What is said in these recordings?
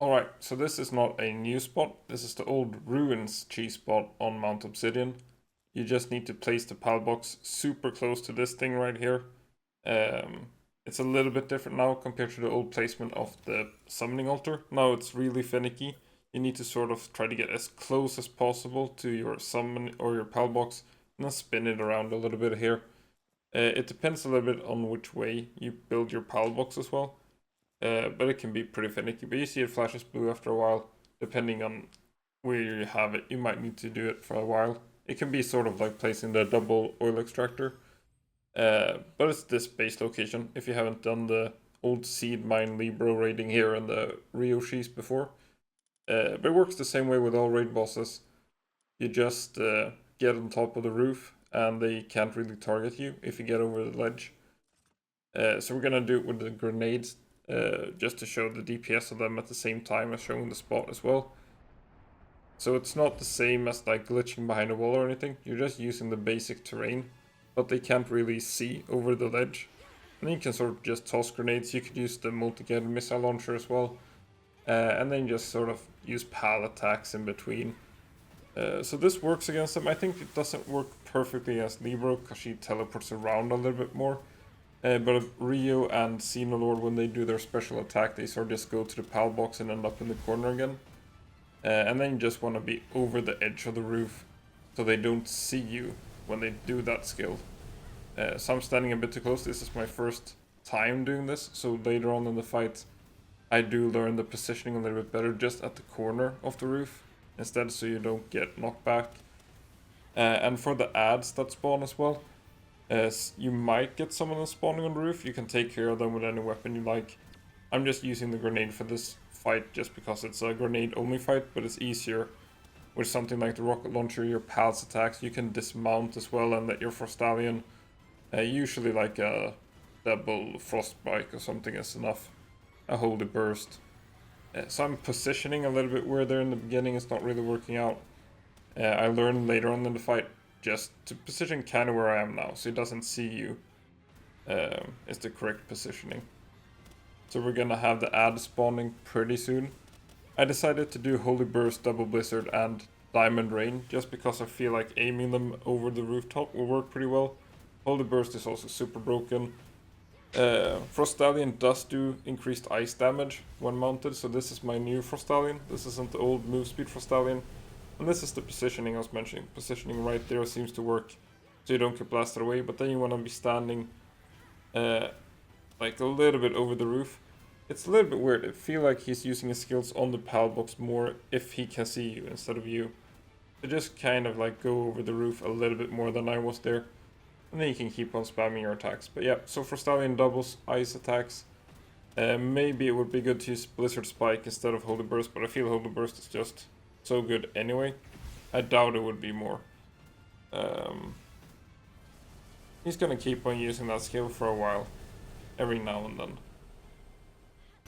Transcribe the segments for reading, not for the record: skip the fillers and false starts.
Alright, so this is not a new spot. This is the old Ruins cheese spot on Mount Obsidian. You just need to place the pal box super close to this thing right here. It's a little bit different now compared to the old placement of the summoning altar. Now it's really finicky. You need to sort of try to get as close as possible to your summon or your pal box and then spin it around a little bit here. It depends a little bit on which way you build your pal box as well. But it can be pretty finicky. But you see it flashes blue after a while. Depending on where you have it, you might need to do it for a while. It can be sort of like placing the double oil extractor. But it's this base location. If you haven't done the old seed mine Libro raiding here in the Ryoshis before. But it works the same way with all raid bosses. You just get on top of the roof and they can't really target you if you get over the ledge. So we're gonna do it with the grenades just to show the DPS of them at the same time as showing the spot as well. So it's not the same as like glitching behind a wall or anything, you're just using the basic terrain, but they can't really see over the ledge. And then you can sort of just toss grenades. You could use the multi-guided missile launcher as well. And then just sort of use pal attacks in between. So this works against them. I think it doesn't work perfectly as Libro because she teleports around a little bit more. But Rio and Xenolord, when they do their special attack, they sort of just go to the pal box and end up in the corner again. And then you just want to be over the edge of the roof so they don't see you when they do that skill. So I'm standing a bit too close. This is my first time doing this, so later on in the fight I do learn the positioning a little bit better just at the corner of the roof instead, so you don't get knocked back. And for the ads that spawn as well, you might get some of them spawning on the roof. You can take care of them with any weapon you like. I'm just using the grenade for this fight just because it's a grenade only fight, but it's easier with something like the rocket launcher. Your pals attacks you can dismount as well and let your Frostallion, usually like a double frostbite or something is enough, a holy burst. So I'm positioning a little bit weird there in the beginning. It's not really working out. I learned later on in the fight just to position kind of where I am now, so he doesn't see you, is the correct positioning. So we're gonna have the ad spawning pretty soon. I decided to do Holy Burst, Double Blizzard, and Diamond Rain just because I feel like aiming them over the rooftop will work pretty well. Holy Burst is also super broken. Frostallion does do increased ice damage when mounted, so this is my new Frostallion. This isn't the old move speed Frostallion. And this is the positioning I was mentioning. Positioning right there seems to work so you don't get blasted away, but then you want to be standing like a little bit over the roof. It's a little bit weird. I feel like he's using his skills on the pal box more if he can see you instead of you. So just kind of like go over the roof a little bit more than I was there. And then you can keep on spamming your attacks. But yeah, so Frostallion doubles ice attacks. Maybe it would be good to use Blizzard Spike instead of Holy Burst, but I feel Holy Burst is just so good anyway. I doubt it would be more. He's gonna keep on using that skill for a while, every now and then.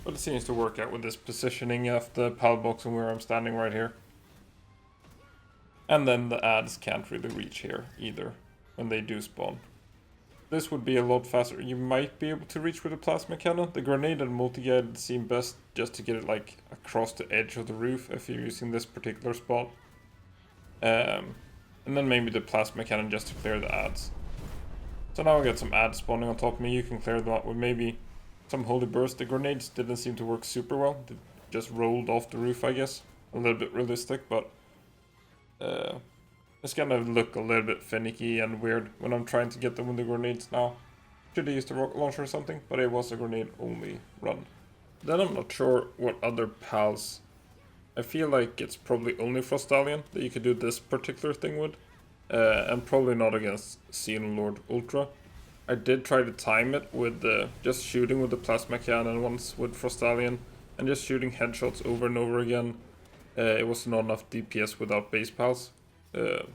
But it seems to work out with this positioning of the pal box and where I'm standing right here. And then the ads can't really reach here either when they do spawn. This would be a lot faster. You might be able to reach with a plasma cannon. The grenade and multi-guided seem best just to get it like across the edge of the roof if you're using this particular spot. And then maybe the plasma cannon just to clear the ads. So now I got some ads spawning on top of me. You can clear them out with maybe some Holy Burst. The grenades didn't seem to work super well. They just rolled off the roof, I guess. A little bit realistic, but it's gonna look a little bit finicky and weird when I'm trying to get them with the grenades now. Should have used a rocket launcher or something, but it was a grenade only run. Then I'm not sure what other pals. I feel like it's probably only Frostallion that you could do this particular thing with. And probably not against Xenolord Ultra. I did try to time it with just shooting with the plasma cannon once with Frostallion and just shooting headshots over and over again. It was not enough DPS without base pals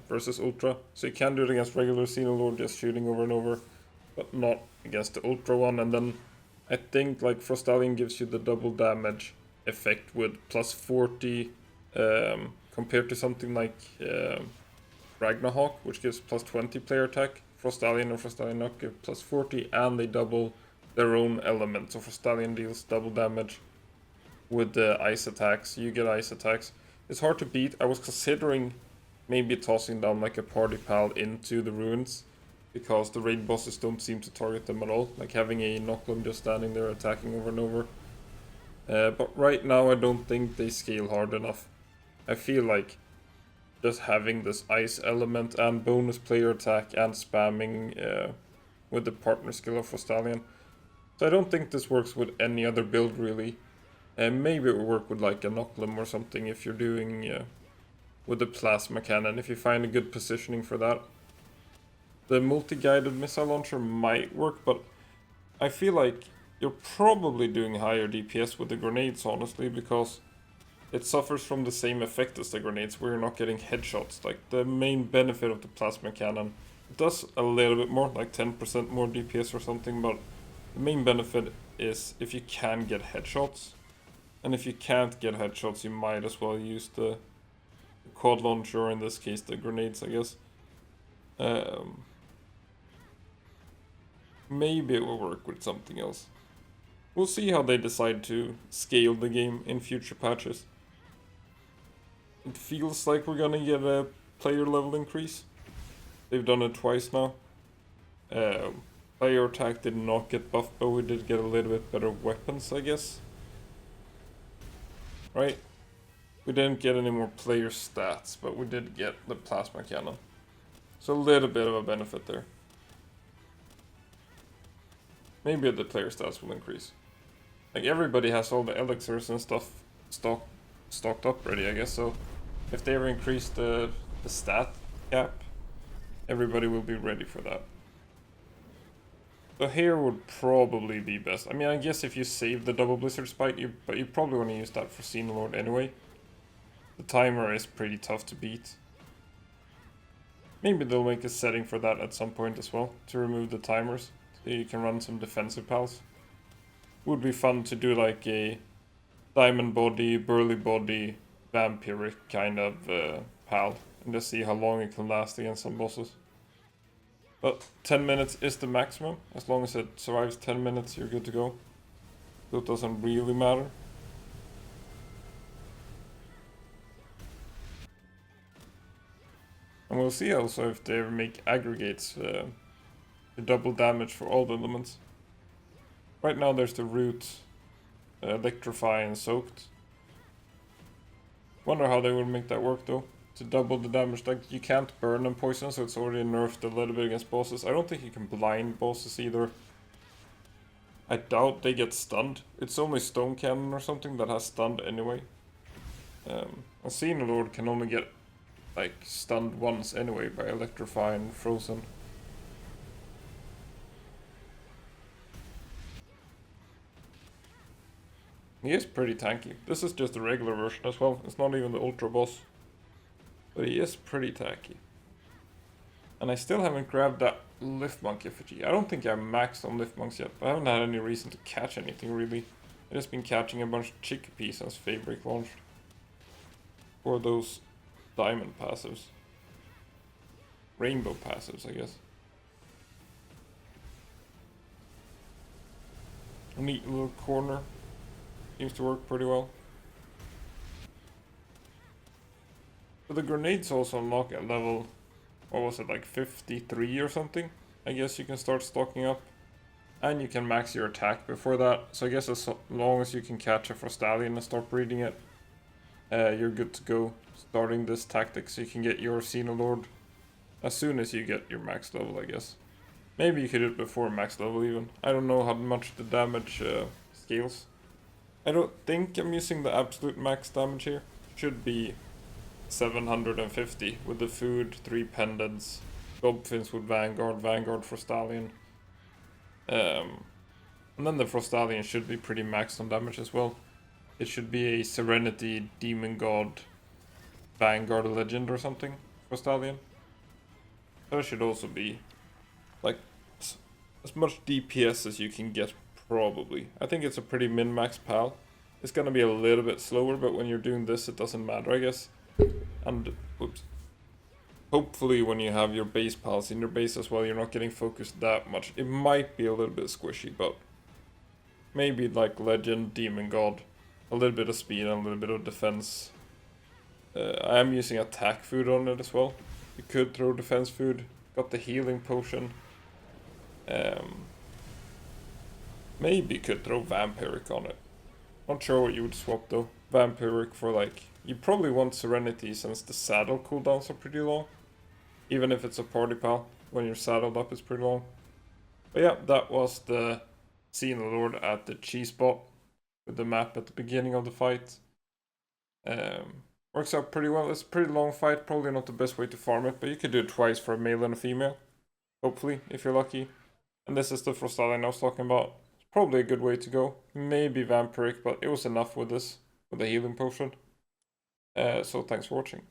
versus Ultra. So you can do it against regular Xenolord, just shooting over and over, but not against the Ultra one. And then I think like Frostallion gives you the double damage effect with plus 40 compared to something like Ragnarok, which gives plus 20 player attack. Frostallion and Frostallion Knock give plus 40 and they double their own element. So Frostallion deals double damage with the ice attacks. You get ice attacks. It's hard to beat. I was considering maybe tossing down like a party pal into the ruins, because the raid bosses don't seem to target them at all. Like having a Noclum just standing there attacking over and over. But right now I don't think they scale hard enough. I feel like just having this ice element and bonus player attack and spamming with the partner skill of Frostallion. So I don't think this works with any other build really. Maybe it will work with like a Noclum or something if you're doing with the plasma cannon, if you find a good positioning for that. The multi-guided missile launcher might work, but I feel like you're probably doing higher DPS with the grenades, honestly, because it suffers from the same effect as the grenades, where you're not getting headshots. Like, the main benefit of the plasma cannon, it does a little bit more, like 10% more DPS or something, but the main benefit is if you can get headshots. And if you can't get headshots, you might as well use the quad launcher, or in this case the grenades, I guess. Maybe it will work with something else. We'll see how they decide to scale the game in future patches. It feels like we're gonna get a player level increase. They've done it twice now. Player attack did not get buffed, but we did get a little bit better weapons, I guess. Right? We didn't get any more player stats, but we did get the plasma cannon. So a little bit of a benefit there. Maybe the player stats will increase. Like, everybody has all the elixirs and stuff stocked up ready, I guess, so if they ever increase the stat cap, everybody will be ready for that. So here would probably be best. I mean, I guess if you save the double blizzard spike, but you probably want to use that for Xenolord anyway. The timer is pretty tough to beat. Maybe they'll make a setting for that at some point as well, to remove the timers, so you can run some defensive pals. Would be fun to do like a diamond body, burly body, vampiric kind of pal, and just see how long it can last against some bosses. But 10 minutes is the maximum. As long as it survives 10 minutes, you're good to go. So it doesn't really matter. And we'll see also if they ever make aggregates to double damage for all the elements. Right now there's the root, electrify and soaked. Wonder how they would make that work though. To double the damage, like you can't burn and poison, so it's already nerfed a little bit against bosses. I don't think you can blind bosses either. I doubt they get stunned. It's only Stone Cannon or something that has stunned anyway. A Xenolord can only get like stunned once anyway by electrify and frozen. He is pretty tanky. This is just the regular version as well. It's not even the ultra boss. But he is pretty tanky. And I still haven't grabbed that Lift Monk effigy. I don't think I'm maxed on Lift Monks yet. But I haven't had any reason to catch anything really. I've just been catching a bunch of chickpeas since Fabric launched. For those diamond passives. Rainbow passives, I guess. A neat little corner. Seems to work pretty well. But the grenades also unlock at level, what was it, like 53 or something? I guess you can start stocking up. And you can max your attack before that. So I guess as long as you can catch a Frostallion and start breeding it, you're good to go. Starting this tactic so you can get your Xenolord as soon as you get your max level, I guess. Maybe you could do it before max level even. I don't know how much the damage scales. I don't think I'm using the absolute max damage here. Should be 750 with the food, 3 pendants, Gobfins with Vanguard for Stallion. And then the Frostallion should be pretty maxed on damage as well. It should be a Serenity, Demon God, Vanguard Legend or something for Stallion. So it should also be like as much DPS as you can get probably. I think it's a pretty min-max pal. It's gonna be a little bit slower, but when you're doing this it doesn't matter, I guess. And oops. Hopefully when you have your base pals in your base as well, you're not getting focused that much. It might be a little bit squishy, but maybe like Legend, Demon God, a little bit of speed and a little bit of defense. I am using attack food on it as well. You could throw defense food. Got the healing potion. Maybe could throw vampiric on it. Not sure what you would swap though. Vampiric for like... You probably want Serenity since the saddle cooldowns are pretty long. Even if it's a party pal, when you're saddled up it's pretty long. But yeah, that was the Xenolord at the cheese spot with the map at the beginning of the fight. Works out pretty well. It's a pretty long fight, probably not the best way to farm it, but you could do it twice for a male and a female. Hopefully, if you're lucky. And this is the Frostallion I was talking about. It's probably a good way to go. Maybe Vampiric, but it was enough with this, with the healing potion. So thanks for watching.